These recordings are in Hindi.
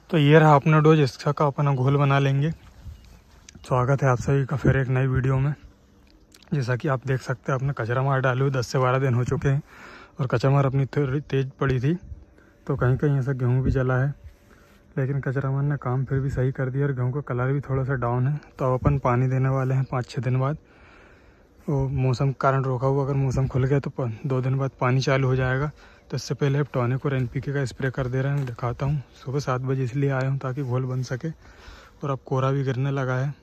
तो ये रहा अपना डोज, इसका का अपना घोल बना लेंगे। स्वागत है आप सभी का फिर एक नई वीडियो में। जैसा कि आप देख सकते हैं, आपने कचरा मार डाले हुए 10 से 12 दिन हो चुके हैं और कचरा मार अपनी थोड़ी तेज़ पड़ी थी, तो कहीं कहीं ऐसा गेहूँ भी जला है, लेकिन कचरा मार ने काम फिर भी सही कर दिया और गेहूँ का कलर भी थोड़ा सा डाउन है। तो अब अपन पानी देने वाले हैं 5-6 दिन बाद। वो मौसम के कारण रोका हुआ, अगर मौसम खुल गया तो 2 दिन बाद पानी चालू हो जाएगा। तो इससे पहले अब टॉनिक और NPK का स्प्रे कर दे रहे हैं। दिखाता हूँ, सुबह 7 बजे इसलिए आया हूँ ताकि घोल बन सके, और अब कोहरा भी गिरने लगा है।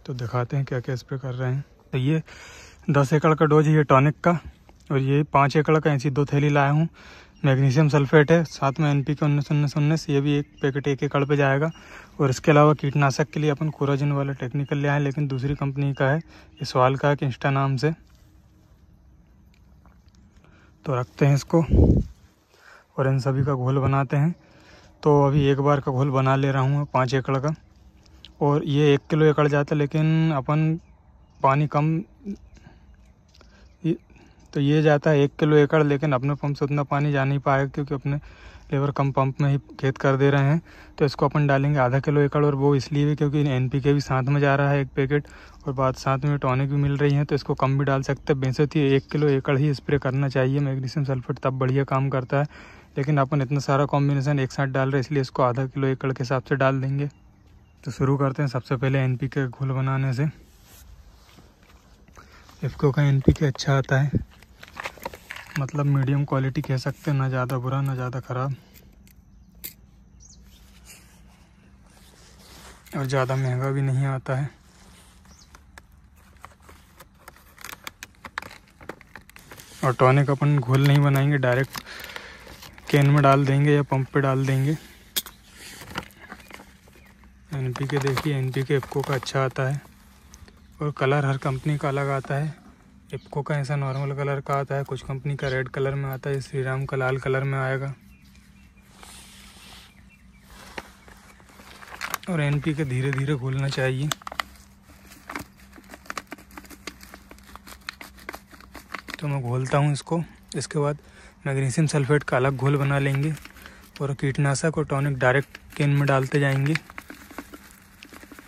तो दिखाते हैं क्या क्या स्प्रे कर रहे हैं। तो ये 10 एकड़ का डोज है ये टॉनिक का, और ये 5 एकड़ का ऐसी 2 थैली लाया हूँ। मैग्नीशियम सल्फेट है, साथ में NPK 19-19-19, ये भी 1 पैकेट 1 एकड़ पे जाएगा। और इसके अलावा कीटनाशक के लिए अपन कोराजिन वाला टेक्निकल ले आए, लेकिन दूसरी कंपनी का है, ये सवाल का है कि इंस्टा नाम से। तो रखते हैं इसको और इन सभी का घोल बनाते हैं। तो अभी एक बार का घोल बना ले रहा हूँ 5 एकड़ का, और ये 1 किलो एकड़ जाता है, लेकिन अपन पानी कम, तो ये जाता है 1 किलो एकड़, लेकिन अपने पंप से उतना पानी जा नहीं पाएगा क्योंकि अपने लेबर कम पंप में ही खेत कर दे रहे हैं। तो इसको अपन डालेंगे आधा किलो एकड़, और वो इसलिए भी क्योंकि NPK भी साथ में जा रहा है 1 पैकेट, और बाद साथ में टॉनिक भी मिल रही है, तो इसको कम भी डाल सकते हैं। वैसे तो 1 किलो एकड़ ही स्प्रे करना चाहिए मैग्नीशियम सल्फेट, तब बढ़िया काम करता है, लेकिन अपन इतना सारा कॉम्बिनेशन एक साथ डाल रहे हैं, इसलिए इसको आधा किलो एकड़ के हिसाब से डाल देंगे। तो शुरू करते हैं सबसे पहले NPK का घोल बनाने से। इफ़को का NPK अच्छा आता है, मतलब मीडियम क्वालिटी कह सकते हैं, ना ज़्यादा बुरा ना ज़्यादा ख़राब, और ज़्यादा महंगा भी नहीं आता है। और टॉनिक अपन घोल नहीं बनाएंगे, डायरेक्ट कैन में डाल देंगे या पंप पे डाल देंगे। NPK देखिए, NPK इफ़को का अच्छा आता है, और कलर हर कंपनी का अलग आता है। इफ़को का ऐसा नॉर्मल कलर का आता है, कुछ कंपनी का रेड कलर में आता है, श्रीराम का लाल कलर में आएगा। और NPK धीरे धीरे घोलना चाहिए। तो मैं घोलता हूँ इसको। इसके बाद मैग्नीशियम सल्फेट का अलग घोल बना लेंगे, और कीटनाशक और टॉनिक डायरेक्ट कैन में डालते जाएंगे।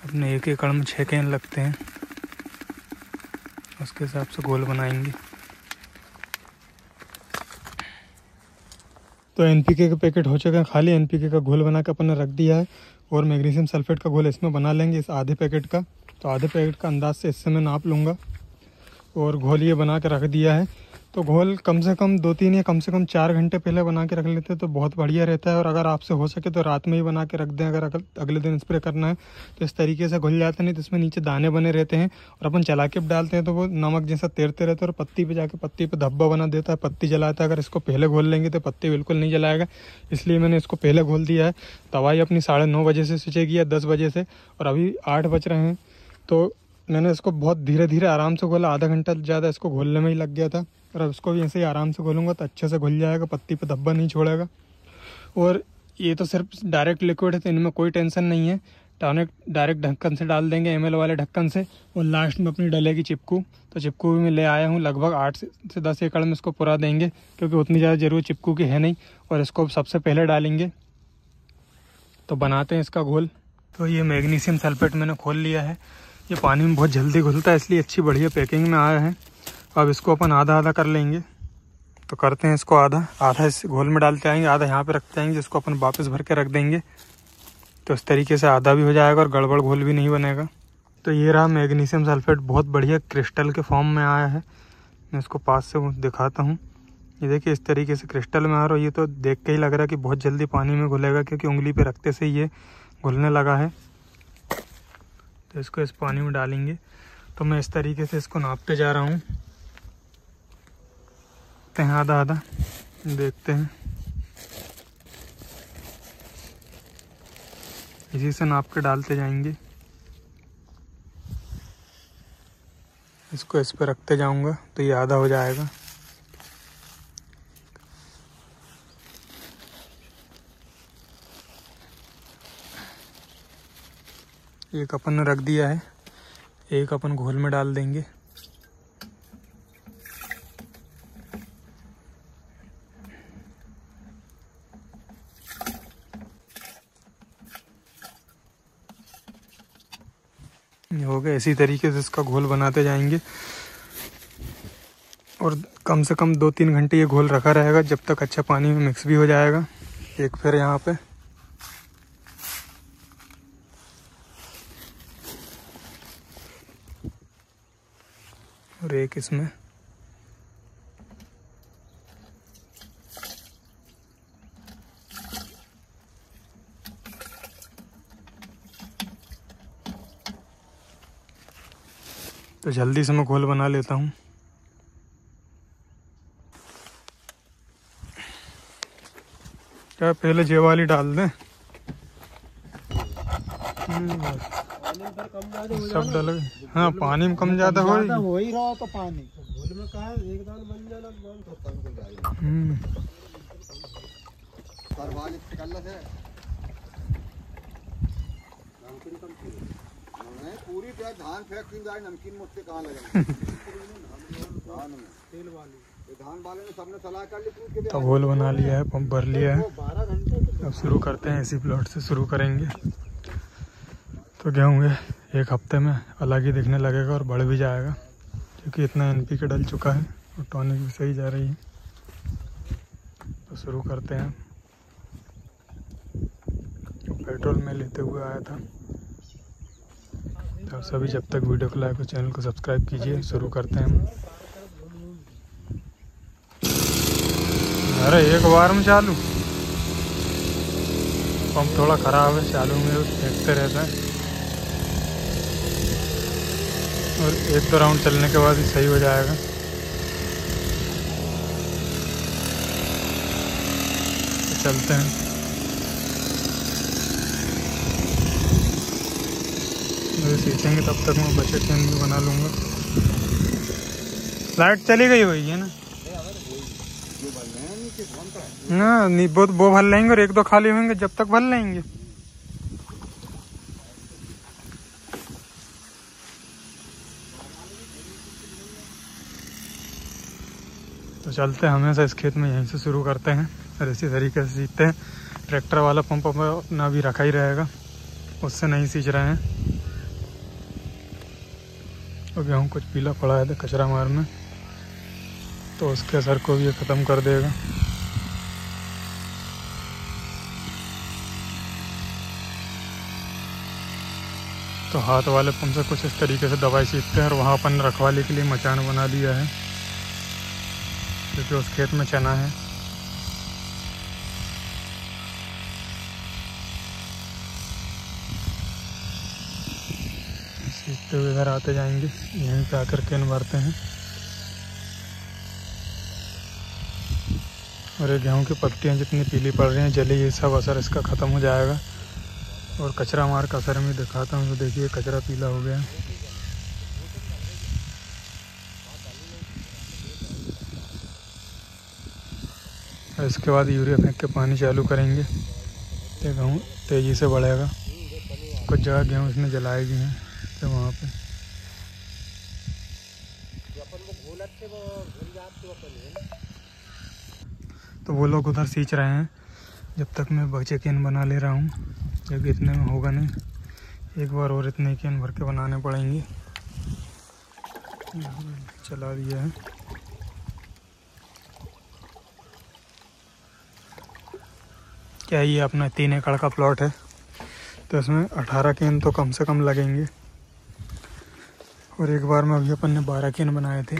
अपने 1 एकड़ में 6 कैन लगते हैं, उसके हिसाब से घोल बनाएंगे। तो NPK के पैकेट हो चुके हैं खाली, NPK का घोल बना के अपन ने रख दिया है, और मैग्नीशियम सल्फेट का घोल इसमें बना लेंगे इस आधे पैकेट का। तो आधे पैकेट का अंदाज से इससे मैं नाप लूँगा, और घोल ये बना के रख दिया है। तो घोल कम से कम 2-3 या कम से कम 4 घंटे पहले बना के रख लेते हैं तो बहुत बढ़िया रहता है। और अगर आपसे हो सके तो रात में ही बना के रख दें, अगर अगले दिन स्प्रे करना है तो इस तरीके से घुल जाते, नहीं तो इसमें नीचे दाने बने रहते हैं, और अपन चला के डालते हैं तो वो नमक जैसा तैरते रहते हैं, और पत्ती पे जाके पत्ती पे धब्बा बना देता है, पत्ती जलाता है। अगर इसको पहले घोल लेंगे तो पत्ती बिल्कुल नहीं जलाएगा, इसलिए मैंने इसको पहले घोल दिया है। दवाई अपनी 9:30 बजे से सिंचेगी या 10 बजे से, और अभी 8 बज रहे हैं। तो मैंने इसको बहुत धीरे धीरे आराम से घोला, आधा घंटा ज़्यादा इसको घोलने में ही लग गया था, और अब इसको भी ऐसे ही आराम से घोलूँगा तो अच्छे से घुल जाएगा, पत्ती पे धब्बा नहीं छोड़ेगा। और ये तो सिर्फ डायरेक्ट लिक्विड है, तो इनमें कोई टेंशन नहीं है। टॉनिक डायरेक्ट ढक्कन से डाल देंगे, ML वाले ढक्कन से, और लास्ट में अपनी डलेगी चिपकू। तो चिपकू भी मैं ले आया हूँ, लगभग 8 से 10 एकड़ में इसको पूरा देंगे, क्योंकि उतनी ज़्यादा ज़रूरत चिपकू की है नहीं। और इसको सबसे पहले डालेंगे। तो बनाते हैं इसका घोल। तो ये मैग्नीशियम सल्फेट मैंने खोल लिया है, ये पानी में बहुत जल्दी घुलता है, इसलिए अच्छी बढ़िया पैकिंग में आया है। अब इसको अपन आधा आधा कर लेंगे। तो करते हैं इसको आधा आधा इस घोल में डालते आएंगे, आधा यहाँ पे रखते आएंगे, जिसको अपन वापस भर के रख देंगे। तो इस तरीके से आधा भी हो जाएगा और गड़बड़ घोल भी नहीं बनेगा। तो ये रहा मैग्नीशियम सल्फेट, बहुत बढ़िया क्रिस्टल के फॉर्म में आया है। मैं इसको पास से दिखाता हूँ, ये देखिए इस तरीके से क्रिस्टल में आ रहा है। ये तो देख के ही लग रहा है कि बहुत जल्दी पानी में घुलेगा, क्योंकि उंगली पे रखते से ये घुलने लगा है। तो इसको इस पानी में डालेंगे। तो मैं इस तरीके से इसको नापते जा रहा हूँ, आधा आधा देखते हैं, इसी से नाप के डालते जाएंगे। इसको इस पे रखते जाऊंगा तो ये आधा हो जाएगा। एक अपन ने रख दिया है, एक अपन घोल में डाल देंगे। ये हो गया। इसी तरीके से इसका घोल बनाते जाएंगे और कम से कम 2-3 घंटे ये घोल रखा रहेगा, जब तक अच्छा पानी में मिक्स भी हो जाएगा। एक फिर यहाँ पे और एक इसमें। तो जल्दी से मैं घोल बना लेता हूँ। क्या पहले ये वाली डाल दें? सब डाल। हाँ, पानी में कम ज्यादा हो ही रहा तो पानी घोल में कहा एक दाल बन जाना तो कम हो जाएगा। पूरी धान फेंक जाए, नमकीन मुझसे कहाँ लगे धान में तेल वाली धान वाले ने सबने सलाह कर ली। तो घोल बना लिया है, पंप भर लिया है। अब शुरू करते हैं। इसी प्लॉट से शुरू करेंगे। तो गेहूँ एक हफ्ते में अलग ही दिखने लगेगा और बढ़ भी जाएगा, क्योंकि इतना NPK डल चुका है और टॉनिक भी सही जा रही है। तो शुरू करते हैं। पेट्रोल में लेते हुए आया था। तो सभी जब तक वीडियो को लाइक और चैनल को सब्सक्राइब कीजिए। शुरू करते हैं हम। अरे एक बार में चालू, पंप थोड़ा ख़राब है, चालू में फेंकते रहता है और 1-2 राउंड चलने के बाद ही सही हो जाएगा। तो चलते हैं। सीखेंगे तब तक मैं बचत चैन भी बना लूँगा। लाइट चली गई होगी है ना? ना नहीं, वो भर लेंगे और 1-2 खाली होंगे, जब तक भर लेंगे। तो चलते हैं। हमेशा इस खेत में यहीं से शुरू करते हैं और इसी तरीके से सीखते हैं। ट्रैक्टर वाला पंप अपना भी रखा ही रहेगा, उससे नहीं सींच रहे हैं। तो गेहूँ कुछ पीला पड़ा है कचरा मार में, तो उसके असर को भी ये ख़त्म कर देगा। तो हाथ वाले पंप से कुछ इस तरीके से दवाई सींचते हैं और वहाँ अपन रखवाली के लिए मचान बना दिया है, क्योंकि उस खेत में चना है। सीखते हुए इधर आते जाएंगे। यहीं पे आकर केन भरते हैं और ये गेहूँ की पत्तियाँ जितनी पीली पड़ रही हैं, जल्दी ये सब असर इसका ख़त्म हो जाएगा। और कचरा मार का असर में दिखाता हूँ। तो देखिए कचरा पीला हो गया। और इसके बाद यूरिया फेंक के पानी चालू करेंगे। तो गेहूँ तेज़ी से बढ़ेगा। कुछ जगह गेहूँ इसने जलाए भी हैं, तो वहाँ पे तो वो लोग उधर सींच रहे हैं, जब तक मैं बचे केन बना ले रहा हूँ, क्योंकि इतने में होगा नहीं। एक बार और इतने केन भर के बनाने पड़ेंगे। चला दिया है। क्या ये अपना 3 एकड़ का प्लॉट है, तो इसमें 18 केन तो कम से कम लगेंगे। और एक बार में अभी अपन ने 12 केन बनाए थे।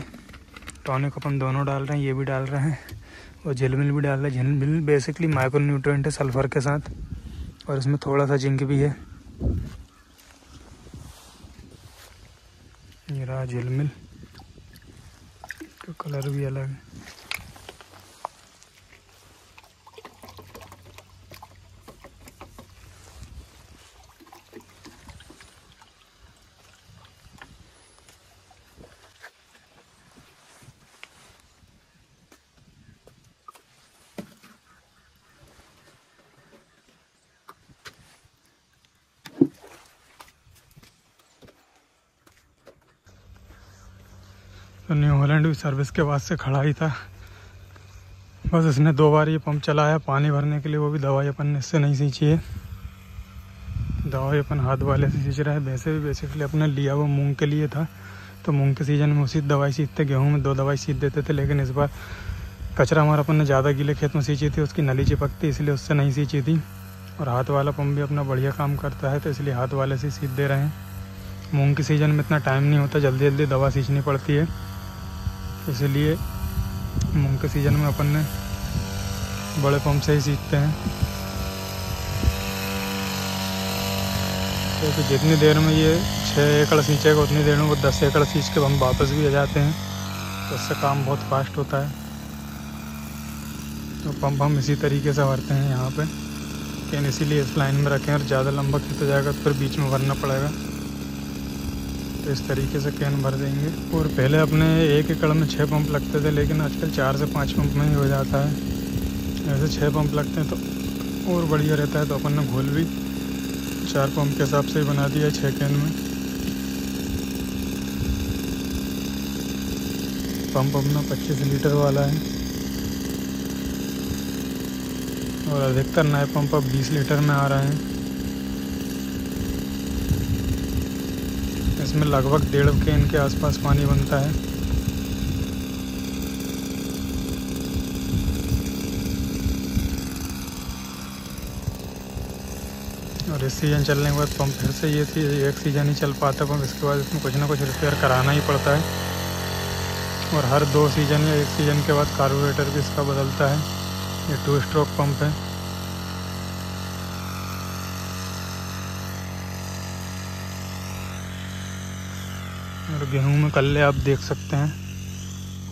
टॉनिक अपन दोनों डाल रहे हैं, ये भी डाल रहे हैं और झिलमिल भी डाल रहे हैं। झिलमिल बेसिकली माइक्रो न्यूट्रिएंट है सल्फर के साथ, और इसमें थोड़ा सा जिंक भी है। ये रहा झिलमिल, तो कलर भी अलग है। तो न्यू हॉलैंड भी सर्विस के बाद से खड़ा ही था। बस इसने 2 बार ये पंप चलाया पानी भरने के लिए, वो भी दवाई अपन ने इससे नहीं सींची है। दवाई अपन हाथ वाले से सींच रहा है। वैसे भी बेसिकली अपने लिया वो मूंग के लिए था, तो मूंग के सीज़न में उसी दवाई सींचते, गेहूँ में 2 दवाई सींच देते थे। लेकिन इस बार कचरा हमारा अपन ने ज़्यादा गीले खेत में सींची थी, उसकी नली चिपकती, इसलिए उससे नहीं सींची थी। और हाथ वाला पंप भी अपना बढ़िया काम करता है, तो इसलिए हाथ वाले से सींच दे रहे हैं। मूंग की सीज़न में इतना टाइम नहीं होता, जल्दी जल्दी दवा सींचनी पड़ती है, इसलिए मूंग के सीज़न में अपन ने बड़े पंप से ही सींचते हैं। तो जितनी देर में ये 6 एकड़ सींचेगा उतनी देर में वो 10 एकड़ सींच के हम वापस भी आ जाते हैं, तो उससे काम बहुत फास्ट होता है। तो पंप हम इसी तरीके से भरते हैं यहाँ पे, लेकिन इसीलिए इस लाइन में रखें, और ज़्यादा लंबा खींचा जाएगा तो फिर बीच में भरना पड़ेगा। तो इस तरीके से कैन भर देंगे। और पहले अपने 1 एकड़ में 6 पंप लगते थे, लेकिन आजकल 4 से 5 पंप में ही हो जाता है। ऐसे 6 पंप लगते हैं तो और बढ़िया रहता है। तो अपन ने घोल भी 4 पंप के हिसाब से ही बना दिया है 6 कैन में। पंप अपना 25 लीटर वाला है, और अधिकतर नए पंप अब 20 लीटर में आ रहे हैं। इसमें लगभग 1.5 कैन के आसपास पानी बनता है। और इस सीज़न चलने के बाद पंप फिर से ये एक सीज़न ही चल पाता है पंप, इसके बाद इसमें कुछ ना कुछ रिपेयर कराना ही पड़ता है। और हर 2 सीज़न या 1 सीज़न के बाद कार्बोरेटर भी इसका बदलता है। ये 2 स्ट्रोक पंप है। और गेहूं में कल्ले आप देख सकते हैं,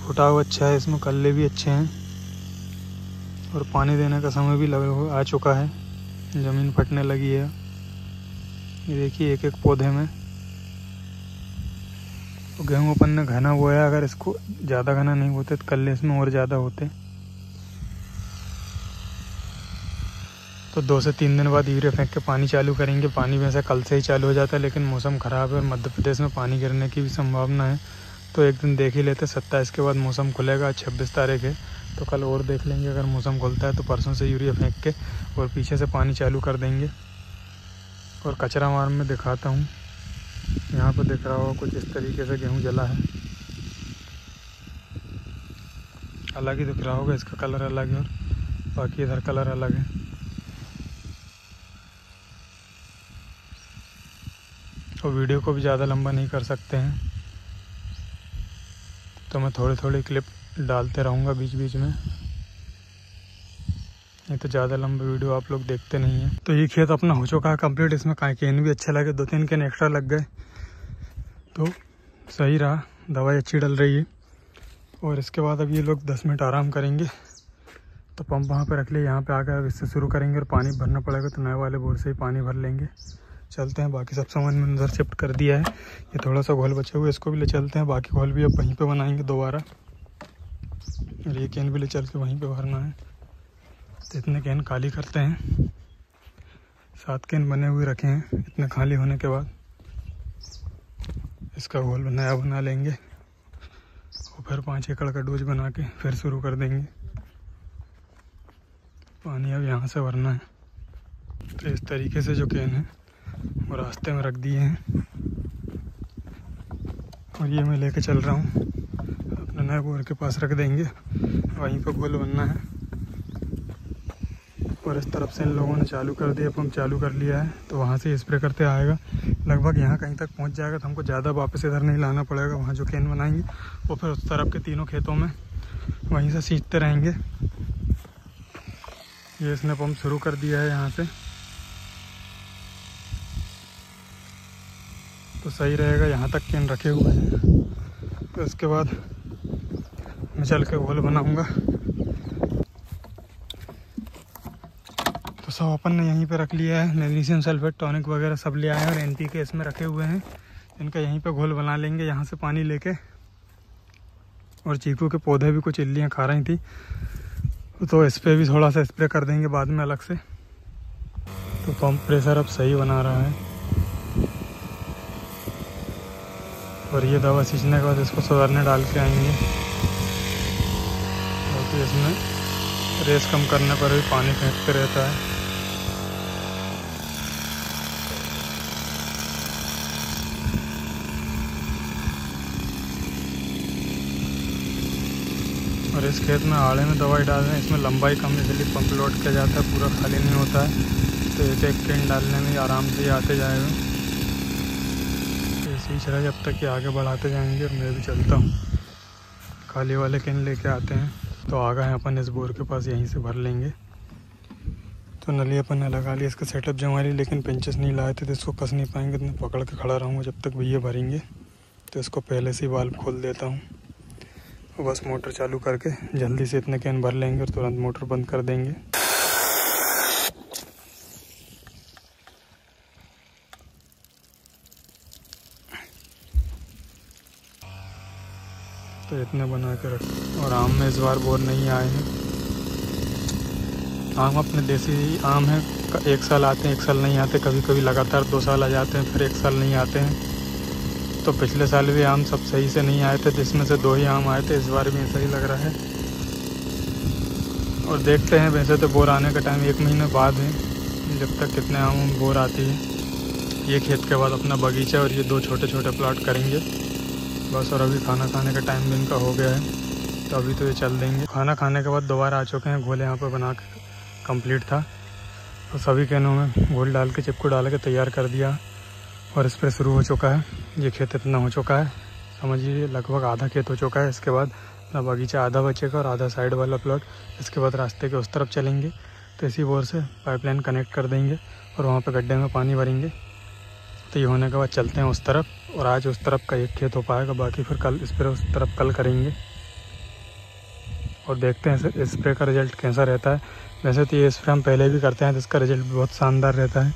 फुटाव अच्छा है, इसमें कल्ले भी अच्छे हैं। और पानी देने का समय भी आ चुका है, ज़मीन फटने लगी है। ये देखिए एक पौधे में। तो गेहूं अपन ने घना बोया, अगर इसको ज़्यादा घना नहीं होते तो कल्ले इसमें और ज़्यादा होते। तो 2 से 3 दिन बाद यूरिया फेंक के पानी चालू करेंगे। पानी वैसे कल से ही चालू हो जाता है, लेकिन मौसम ख़राब है और मध्य प्रदेश में पानी गिरने की भी संभावना है, तो एक दिन देख ही लेते। 27 के बाद मौसम खुलेगा, 26 तारीख है, तो कल और देख लेंगे। अगर मौसम खुलता है तो परसों से यूरिया फेंक के और पीछे से पानी चालू कर देंगे। और कचरा मार में दिखाता हूँ, यहाँ पर दिख रहा होगा कुछ इस तरीके से गेहूँ जला है। अलग ही दिख रहा होगा, इसका कलर अलग है और बाकी इधर कलर अलग है। तो वीडियो को भी ज़्यादा लंबा नहीं कर सकते हैं, तो मैं थोड़ी थोड़ी क्लिप डालते रहूँगा बीच बीच में, नहीं तो ज़्यादा लंबा वीडियो आप लोग देखते नहीं हैं। तो ये खेत अपना हो चुका है कंप्लीट। इसमें कैन भी अच्छे लगे, 2-3 कैन एक्स्ट्रा लग गए, तो सही रहा। दवाई अच्छी डल रही है। और इसके बाद अब ये लोग 10 मिनट आराम करेंगे, तो पंप वहाँ पे रख लिया। यहाँ पे आकर अब इससे शुरू करेंगे, और पानी भरना पड़ेगा तो नए वाले बोर से ही पानी भर लेंगे। चलते हैं, बाकी सब सामान मैंने उधर शिफ्ट कर दिया है। ये थोड़ा सा घोल बचे हुए, इसको भी ले चलते हैं। बाकी घोल भी अब वहीं पे बनाएंगे दोबारा, और ये कैन भी ले चल के वहीं पे भरना है। तो इतने कैन खाली करते हैं, 7 कैन बने हुए रखे हैं। इतने खाली होने के बाद इसका घोल नया बना लेंगे, और फिर 5 एकड़ का डोज बना के फिर शुरू कर देंगे। पानी अब यहाँ से भरना है। तो इस तरीके से जो कैन है वो रास्ते में रख दिए हैं, और ये मैं लेके चल रहा हूँ अपने नए बोर के पास रख देंगे। वहीं पर घोल बनना है। और इस तरफ से इन लोगों ने चालू कर दिया, पंप चालू कर लिया है, तो वहाँ से स्प्रे करते आएगा। लगभग यहाँ कहीं तक पहुँच जाएगा, तो हमको ज़्यादा वापस इधर नहीं लाना पड़ेगा। वहाँ जो कैन बनाएंगे वो फिर उस तरफ के 3 खेतों में वहीं से सींचते रहेंगे। ये इसने पंप शुरू कर दिया है यहाँ से, तो सही रहेगा। यहाँ तक कैन रखे हुए हैं, तो इसके बाद मैं चल के घोल बनाऊँगा। तो सब अपन ने यहीं पे रख लिया है। मैग्नीशियम सल्फेट टॉनिक वगैरह सब ले आए हैं, और NPK इसमें रखे हुए हैं। इनका यहीं पे घोल बना लेंगे, यहाँ से पानी लेके। और चीकू के पौधे भी कुछ इल्लियाँ खा रही थी, तो इस पर भी थोड़ा सा स्प्रे कर देंगे बाद में अलग से। तो पंप प्रेशर अब सही बना रहा है। और ये दवा सींचने के बाद इसको सुधारने डाल के आएंगे, क्योंकि इसमें रेस कम करने पर भी पानी फेंकते रहता है। और इस खेत में आड़े में दवाई डाल रहे हैं, इसमें लंबाई कम है इसलिए पंप लोड किया जाता है, पूरा खाली नहीं होता है, तो एक एक कैन डालने में आराम से ही आते जाएगा। तो इसी तरह जब तक कि आगे बढ़ाते जाएंगे। और मैं भी चलता हूँ, खाली वाले कैन लेके आते हैं। तो आ गए अपन इस बोर के पास, यहीं से भर लेंगे। तो नली अपन ने लगा लिया, इसका सेटअप जमा लिया, लेकिन पेंचेस नहीं लाए थे तो इसको कस नहीं पाएंगे, तो पकड़ के खड़ा रहूँगा जब तक भैया भरेंगे। तो इसको पहले से ही वाल्व खोल देता हूँ, बस मोटर चालू करके जल्दी से इतने कैन भर लेंगे और तुरंत मोटर बंद कर देंगे। तो इतने बना के रख। और आम में इस बार बोर नहीं आए हैं। आम अपने देसी आम है, एक साल आते हैं एक साल नहीं आते, कभी कभी लगातार 2 साल आ जाते हैं, फिर 1 साल नहीं आते हैं। तो पिछले साल भी आम सब सही से नहीं आए थे, जिसमें से 2 ही आम आए थे। इस बार भी ऐसा ही लग रहा है। और देखते हैं, वैसे तो बोर आने का टाइम 1 महीने बाद है, जब तक कितने आम बोर आती है। ये खेत के बाद अपना बगीचा और ये 2 छोटे छोटे प्लॉट करेंगे बस। और अभी खाना खाने का टाइम भी इनका हो गया है, तो अभी तो ये चल देंगे। खाना खाने के बाद दोबारा आ चुके हैं, घोल यहाँ पर बना के कंप्लीट था। तो सभी कैनों में घोल डाल के चिपको डाल के तैयार कर दिया और स्प्रे शुरू हो चुका है। ये खेत इतना हो चुका है, समझिए लगभग आधा खेत हो चुका है। इसके बाद अपना बगीचा आधा बचेगा और आधा साइड वाला प्लॉट। इसके बाद रास्ते के उस तरफ चलेंगे, तो इसी बोर से पाइपलाइन कनेक्ट कर देंगे और वहाँ पे गड्ढे में पानी भरेंगे। तो ये होने के बाद चलते हैं उस तरफ। और आज उस तरफ का एक खेत हो पाएगा, बाकी फिर कल स्प्रे उस तरफ कल करेंगे और देखते हैं स्प्रे का रिजल्ट कैसा रहता है। वैसे तो ये स्प्रे हम पहले भी करते हैं, तो इसका रिजल्ट बहुत शानदार रहता है।